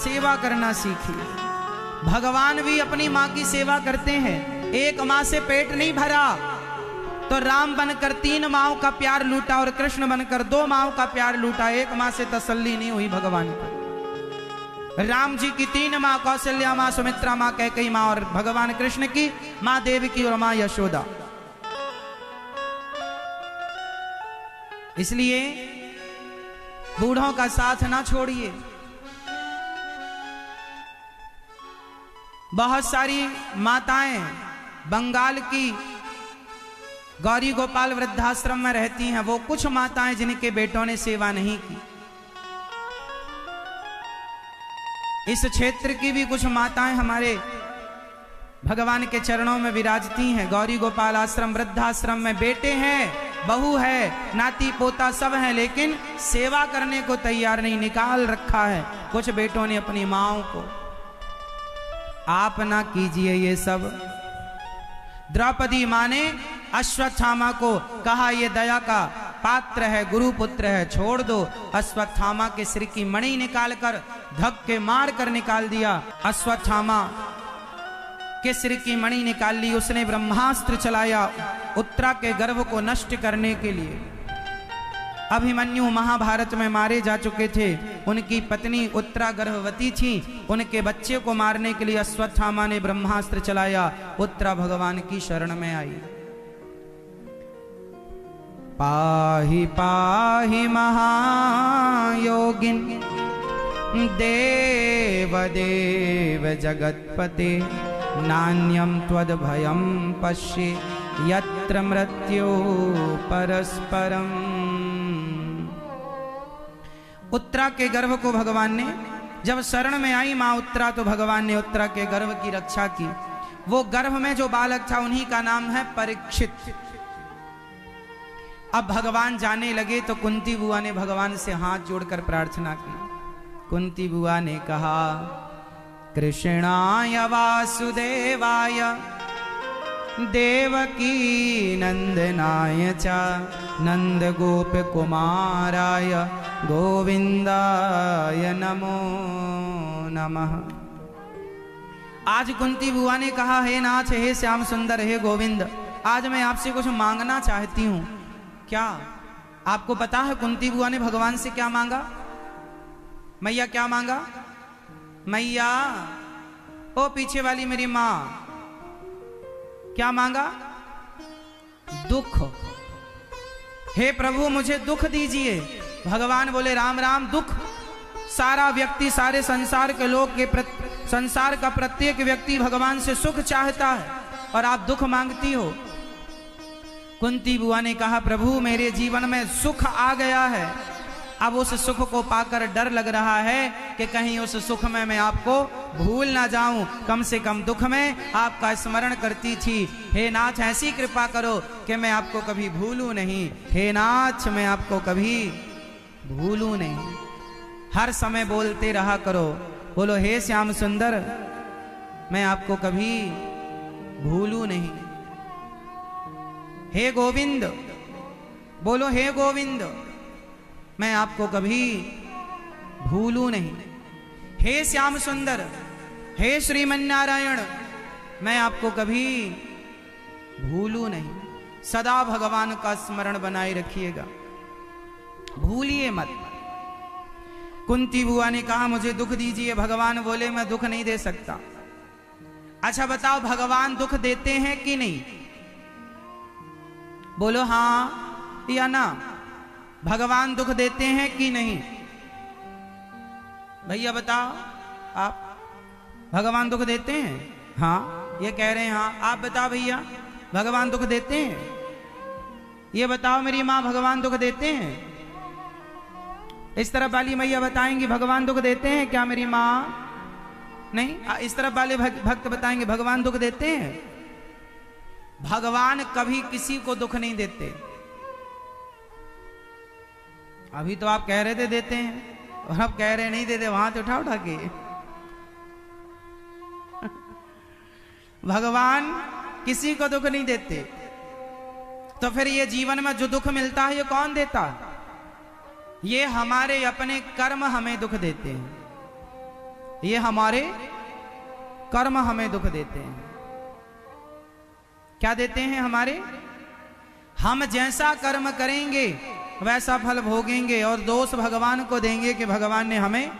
सेवा करना सीखिए। भगवान भी अपनी माँ की सेवा करते हैं। एक माँ से पेट नहीं भरा तो राम बनकर 3 माँओं का प्यार लूटा और कृष्ण बनकर 2 माँओं का प्यार लूटा। एक माँ से तसल्ली नहीं हुई भगवान को। राम जी की 3 माँ, कौशल्या माँ, सुमित्रा माँ, कैकेयी माँ, और भगवान कृष्ण की माँ देवकी और माँ यशोदा। इसलिए बूढ़ों का साथ ना छोड़िए। बहुत सारी माताएं बंगाल की गौरी गोपाल वृद्धाश्रम में रहती हैं। वो कुछ माताएं जिनके बेटों ने सेवा नहीं की। इस क्षेत्र की भी कुछ माताएं हमारे भगवान के चरणों में विराजती हैं। गौरी गोपाल आश्रम वृद्धाश्रम में बेटे हैं, बहू है, नाती पोता सब हैं, लेकिन सेवा करने को तैयार नहीं। निकाल रखा है कुछ बेटों ने अपनी माँओं को। आप ना कीजिए ये सब। द्रौपदी माँ ने अश्वत्थामा को कहा ये दया का पात्र है, गुरुपुत्र है, छोड़ दो। अश्वत्थामा के सिर की मणि निकालकर धक्के मार कर निकाल दिया। अश्वत्थामा के सिर की मणि निकाल ली। उसने ब्रह्मास्त्र चलाया उत्तरा के गर्भ को नष्ट करने के लिए। अभिमन्यु महाभारत में मारे जा चुके थे। उनकी पत्नी उत्तरा गर्भवती थी। उनके बच्चे को मारने के लिए अश्वत्थामा ने ब्रह्मास्त्र चलाया। उत्तरा भगवान की शरण में आई। पाहि पाहि महायोगिन देव देव जगत्पते नान्यं त्वद्भयं पश्ये यत्र मृत्यो परस्परम। उत्तरा के गर्भ को भगवान ने जब शरण में आई मां उत्तरा, तो भगवान ने उत्तरा के गर्भ की रक्षा की। वो गर्भ में जो बालक था उन्हीं का नाम है परीक्षित। अब भगवान जाने लगे तो कुंती बुआ ने भगवान से हाथ जोड़कर प्रार्थना की। कुंती बुआ ने कहा कृष्णाय वासुदेवाय देवकी नंदनाय च नंद गोप कुमाराय गोविंदाय नमो नमः। आज कुंती बुआ ने कहा हे नाथ, हे श्याम सुंदर, हे गोविंद, आज मैं आपसे कुछ मांगना चाहती हूँ। क्या आपको पता है कुंती बुआ ने भगवान से क्या मांगा? मैया क्या मांगा? मैया, ओ पीछे वाली मेरी मां, क्या मांगा? दुख। हे प्रभु मुझे दुख दीजिए। भगवान बोले राम राम, दुख सारा व्यक्ति, सारे संसार के लोग के संसार का प्रत्येक व्यक्ति भगवान से सुख चाहता है और आप दुख मांगती हो। कुंती बुआ ने कहा प्रभु मेरे जीवन में सुख आ गया है, अब उस सुख को पाकर डर लग रहा है कि कहीं उस सुख में मैं आपको भूल ना जाऊं। कम से कम दुख में आपका स्मरण करती थी। हे नाथ ऐसी कृपा करो कि मैं आपको कभी भूलूं नहीं। हे नाथ मैं आपको कभी भूलूं नहीं। हर समय बोलते रहा करो, बोलो हे श्याम सुंदर मैं आपको कभी भूलूं नहीं। हे गोविंद, बोलो हे गोविंद मैं आपको कभी भूलूं नहीं। हे श्याम सुंदर, हे श्रीमन्नारायण मैं आपको कभी भूलूं नहीं। सदा भगवान का स्मरण बनाए रखिएगा, भूलिए मत। कुंती बुआ ने कहा मुझे दुख दीजिए। भगवान बोले मैं दुख नहीं दे सकता। अच्छा बताओ भगवान दुख देते हैं कि नहीं? बोलो हाँ या ना। भगवान दुख देते हैं कि नहीं? भैया बताओ, आप भगवान दुख देते हैं? हाँ ये कह रहे हैं हाँ। आप बताओ भैया भगवान दुख देते हैं? ये बताओ मेरी माँ भगवान दुख देते हैं? इस तरफ वाली मैया बताएंगी भगवान दुख देते हैं क्या मेरी माँ? नहीं। इस तरफ वाले भक्त बताएंगे भगवान दुख देते हैं। भगवान कभी किसी को दुख नहीं देते। अभी तो आप कह रहे थे देते हैं और अब कह रहे नहीं देते। वहां तो उठा उठा के भगवान किसी को दुख नहीं देते। तो फिर ये जीवन में जो दुख मिलता है ये कौन देता? ये हमारे अपने कर्म हमें दुख देते हैं। ये हमारे कर्म हमें दुख देते हैं। क्या देते हैं हमारे? हम जैसा कर्म करेंगे वैसा फल भोगेंगे, और दोष भगवान को देंगे कि भगवान ने हमें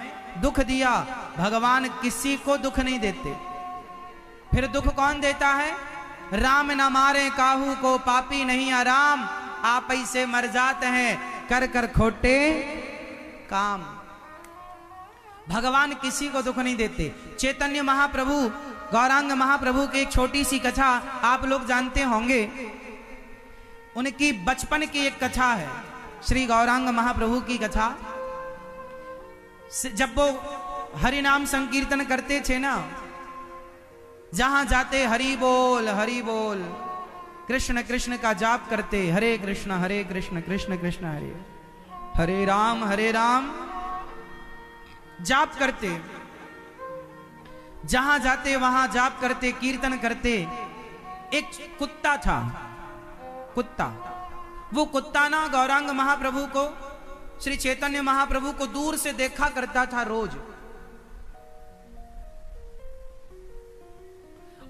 दुख दिया। भगवान किसी को दुख नहीं देते। फिर दुख कौन देता है? राम न मारे काहू को, पापी नहीं आराम, आप ऐसे मर जाते हैं कर कर खोटे काम। भगवान किसी को दुख नहीं देते। चैतन्य महाप्रभु, गौरांग महाप्रभु की एक छोटी सी कथा आप लोग जानते होंगे। उनकी बचपन की एक कथा है, श्री गौरांग महाप्रभु की कथा। जब वो हरि नाम संकीर्तन करते थे ना, जहां जाते हरि बोल कृष्ण कृष्ण का जाप करते, हरे कृष्ण कृष्ण कृष्ण हरे राम जाप करते। जहां जाते वहां जाप करते, कीर्तन करते। एक कुत्ता था, कुत्ता। वो कुत्ता ना गौरांग महाप्रभु को, श्री चैतन्य महाप्रभु को दूर से देखा करता था रोज।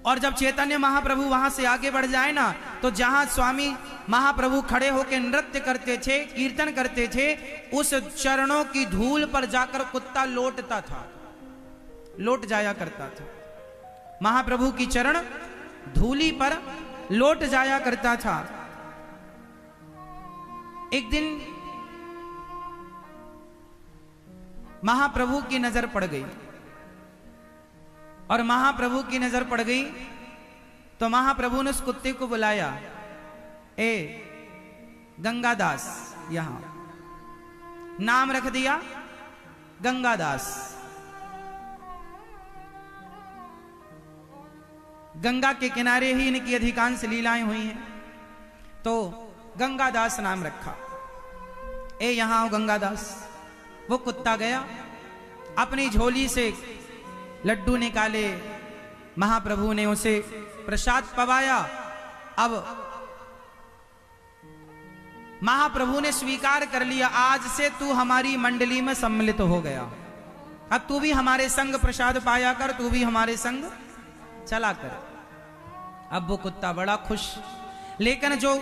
और जब चैतन्य महाप्रभु वहां से आगे बढ़ जाए ना, तो जहां स्वामी महाप्रभु खड़े होकर नृत्य करते थे, कीर्तन करते थे, उस चरणों की धूल पर जाकर कुत्ता लौटता था, लौट जाया करता था। महाप्रभु की चरण धूली पर लौट जाया करता था। एक दिन महाप्रभु की नजर पड़ गई, और महाप्रभु की नजर पड़ गई तो महाप्रभु ने उस कुत्ते को बुलाया, ए गंगादास। यहां नाम रख दिया गंगादास। गंगा के किनारे ही इनकी अधिकांश लीलाएं हुई हैं, तो गंगादास नाम रखा। ए यहां आओ गंगादास। वो कुत्ता गया, अपनी झोली से लड्डू निकाले, महाप्रभु ने उसे प्रसाद पवाया। अब महाप्रभु ने स्वीकार कर लिया, आज से तू हमारी मंडली में सम्मिलित हो गया, अब तू भी हमारे संग प्रसाद पाया कर, तू भी हमारे संग चला कर। अब वो कुत्ता बड़ा खुश। लेकिन जो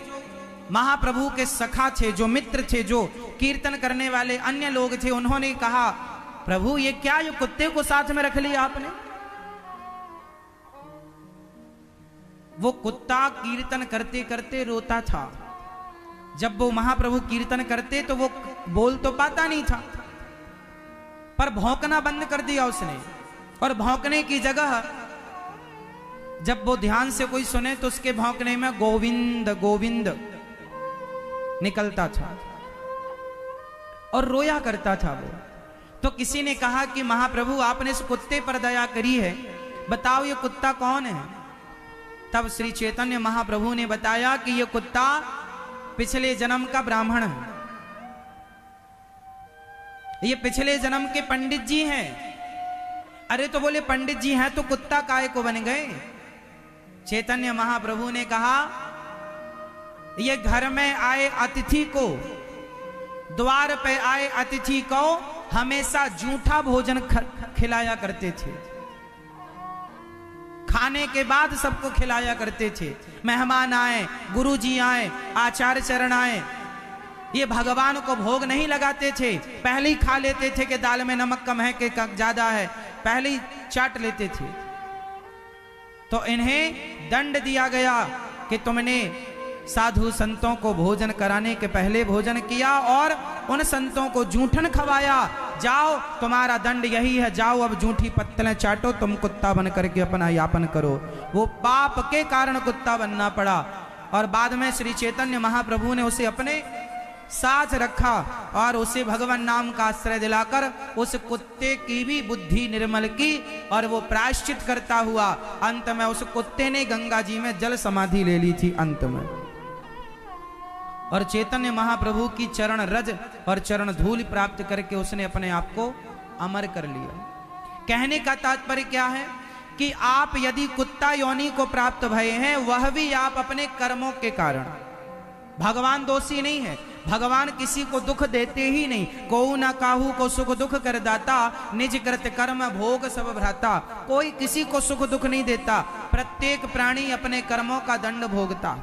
महाप्रभु के सखा थे, जो मित्र थे, जो कीर्तन करने वाले अन्य लोग थे, उन्होंने कहा, प्रभु ये क्या, ये कुत्ते को साथ में रख लिया आपने? वो कुत्ता कीर्तन करते करते रोता था। जब वो महाप्रभु कीर्तन करते तो वो बोल तो पाता नहीं था, पर भौंकना बंद कर दिया उसने। और भौंकने की जगह जब वो ध्यान से कोई सुने तो उसके भौंकने में गोविंद गोविंद निकलता था, और रोया करता था वो। तो किसी ने कहा कि महाप्रभु आपने इस कुत्ते पर दया करी है, बताओ ये कुत्ता कौन है? तब श्री चैतन्य महाप्रभु ने बताया कि ये कुत्ता पिछले जन्म का ब्राह्मण है, ये पिछले जन्म के पंडित जी हैं। अरे तो बोले पंडित जी हैं तो कुत्ता काय को बन गए? चैतन्य महाप्रभु ने कहा, ये घर में आए अतिथि को, द्वार पे आए अतिथि को हमेशा जूठा भोजन खिलाया करते थे। खाने के बाद सबको खिलाया करते थे। मेहमान आए, गुरुजी आए, आचार्य चरण आए, ये भगवान को भोग नहीं लगाते थे, पहले ही खा लेते थे कि दाल में नमक कम है कि ज्यादा है, पहले ही चाट लेते थे। तो इन्हें दंड दिया गया कि तुमने साधु संतों को भोजन कराने के पहले भोजन किया और उन संतों को जूठन खवाया। जाओ, तुम्हारा दंड यही है, जाओ अब जूठी पत्तलें चाटो, तुम कुत्ता बन करके अपना यापन करो। वो पाप के कारण कुत्ता बनना पड़ा। और बाद में श्री चैतन्य महाप्रभु ने उसे अपने साथ रखा और उसे भगवान नाम का आश्रय दिलाकर उस कुत्ते की भी बुद्धि निर्मल की, और वो प्रायश्चित करता हुआ अंत में उस कुत्ते ने गंगा जी में जल समाधि ले ली थी अंत में। और चैतन्य महाप्रभु की चरण रज और चरण धूल प्राप्त करके उसने अपने आप को अमर कर लिया। कहने का तात्पर्य क्या है कि आप यदि कुत्ता योनि को प्राप्त भये हैं, वह भी आप अपने कर्मों के कारण। भगवान दोषी नहीं है, भगवान किसी को दुख देते ही नहीं। को ना काहू को सुख दुख कर दाता, निज कृत कर्म भोग सब भ्राता। कोई किसी को सुख दुख नहीं देता, प्रत्येक प्राणी अपने कर्मों का दंड भोगता।